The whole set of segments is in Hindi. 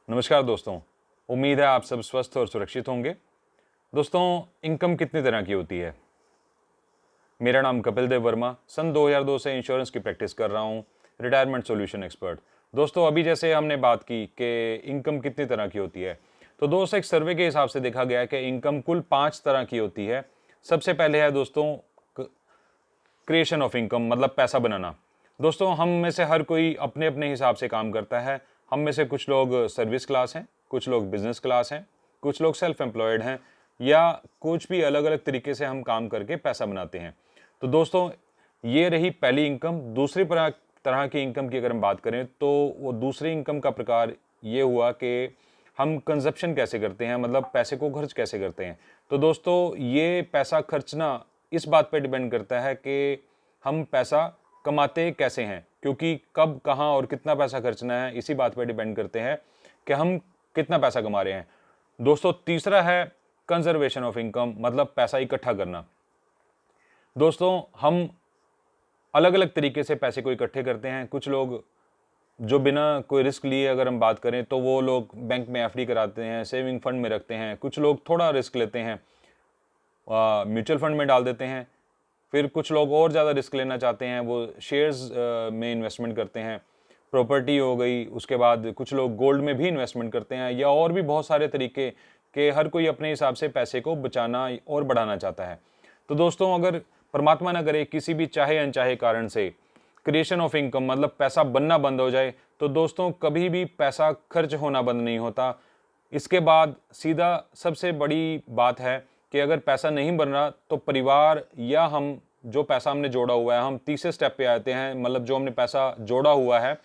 नमस्कार दोस्तों, उम्मीद है आप सब स्वस्थ और सुरक्षित होंगे। दोस्तों, इनकम कितनी तरह की होती है? मेरा नाम कपिल देव वर्मा, सन 2002 से इंश्योरेंस की प्रैक्टिस कर रहा हूँ, रिटायरमेंट सॉल्यूशन एक्सपर्ट। दोस्तों, अभी जैसे हमने बात की कि इनकम कितनी तरह की होती है, तो दोस्तों एक सर्वे के हिसाब से देखा गया है कि इनकम कुल 5 तरह की होती है। सबसे पहले है दोस्तों क्रिएशन ऑफ इनकम, मतलब पैसा बनाना। दोस्तों, हम में से हर कोई अपने अपने हिसाब से काम करता है। हम में से कुछ लोग सर्विस क्लास हैं, कुछ लोग बिजनेस क्लास हैं, कुछ लोग सेल्फ एम्प्लॉयड हैं, या कुछ भी अलग अलग तरीके से हम काम करके पैसा बनाते हैं। तो दोस्तों, ये रही पहली इनकम। दूसरी तरह की इनकम की अगर हम बात करें तो वो दूसरी इनकम का प्रकार ये हुआ कि हम कंजप्शन कैसे करते हैं, मतलब पैसे को खर्च कैसे करते हैं। तो दोस्तों, ये पैसा खर्चना इस बात पे डिपेंड करता है कि हम पैसा कमाते कैसे हैं, क्योंकि कब, कहाँ और कितना पैसा खर्चना है इसी बात पे डिपेंड करते हैं कि हम कितना पैसा कमा रहे हैं। दोस्तों, तीसरा है कंजर्वेशन ऑफ इनकम, मतलब पैसा इकट्ठा करना। दोस्तों, हम अलग अलग तरीके से पैसे को इकट्ठे करते हैं। कुछ लोग जो बिना कोई रिस्क लिए अगर हम बात करें तो वो लोग बैंक में एफडी कराते हैं, सेविंग फंड में रखते हैं। कुछ लोग थोड़ा रिस्क लेते हैं, म्यूचुअल फंड में डाल देते हैं। फिर कुछ लोग और ज़्यादा रिस्क लेना चाहते हैं, वो शेयर्स में इन्वेस्टमेंट करते हैं, प्रॉपर्टी हो गई। उसके बाद कुछ लोग गोल्ड में भी इन्वेस्टमेंट करते हैं, या और भी बहुत सारे तरीके के हर कोई अपने हिसाब से पैसे को बचाना और बढ़ाना चाहता है। तो दोस्तों, अगर परमात्मा न करे किसी भी चाहे अनचाहे कारण से क्रिएशन ऑफ इनकम, मतलब पैसा बनना बंद हो जाए, तो दोस्तों कभी भी पैसा खर्च होना बंद नहीं होता। इसके बाद सीधा सबसे बड़ी बात है कि अगर पैसा नहीं बन रहा तो परिवार या हम जो पैसा हमने जोड़ा हुआ है, हम तीसरे स्टेप पे आते हैं, मतलब जो हमने पैसा जोड़ा हुआ है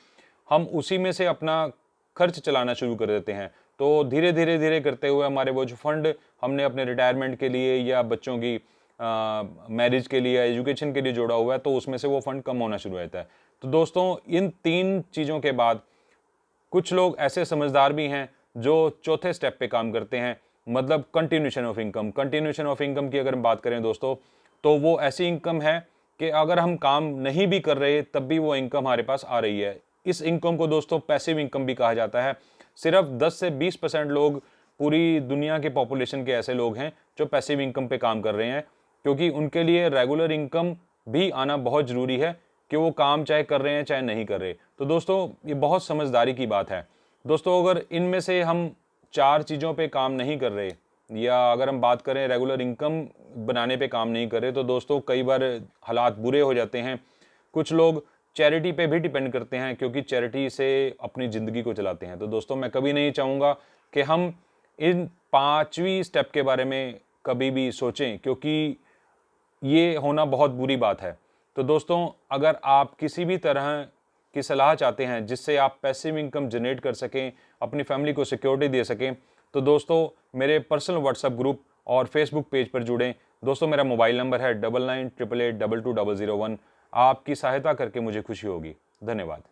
हम उसी में से अपना खर्च चलाना शुरू कर देते हैं। तो धीरे धीरे धीरे करते हुए हमारे वो जो फंड हमने अपने रिटायरमेंट के लिए या बच्चों की मैरिज के लिए या एजुकेशन के लिए जोड़ा हुआ है, तो उसमें से वो फंड कम होना शुरू हो जाता है। तो दोस्तों, इन 3 चीज़ों के बाद कुछ लोग ऐसे समझदार भी हैं जो चौथे स्टेप पे काम करते हैं, मतलब continuation of income. Continuation of income की अगर हम बात करें दोस्तों, तो वो ऐसी इनकम है कि अगर हम काम नहीं भी कर रहे तब भी वो इनकम हमारे पास आ रही है। इस इनकम को दोस्तों पैसिव इनकम भी कहा जाता है। सिर्फ 10 से 20% लोग पूरी दुनिया के पॉपुलेशन के ऐसे लोग हैं जो पैसिव इनकम पे काम कर रहे हैं, क्योंकि उनके लिए रेगुलर इनकम भी आना बहुत ज़रूरी है कि वो काम चाहे कर रहे हैं चाहे नहीं कर रहे। तो दोस्तों, ये बहुत समझदारी की बात है। दोस्तों, अगर इनमें से हम 4 चीज़ों पे काम नहीं कर रहे, या अगर हम बात करें रेगुलर इनकम बनाने पे काम नहीं कर रहे, तो दोस्तों कई बार हालात बुरे हो जाते हैं। कुछ लोग चैरिटी पे भी डिपेंड करते हैं, क्योंकि चैरिटी से अपनी ज़िंदगी को चलाते हैं। तो दोस्तों, मैं कभी नहीं चाहूँगा कि हम इन 5वीं स्टेप के बारे में कभी भी सोचें, क्योंकि ये होना बहुत बुरी बात है। तो दोस्तों, अगर आप किसी भी तरह की सलाह चाहते हैं जिससे आप पैसिव इनकम जनरेट कर सकें, अपनी फैमिली को सिक्योरिटी दे सकें, तो दोस्तों मेरे पर्सनल व्हाट्सएप ग्रुप और फेसबुक पेज पर जुड़ें। दोस्तों, मेरा मोबाइल नंबर है 9988822001। आपकी सहायता करके मुझे खुशी होगी। धन्यवाद।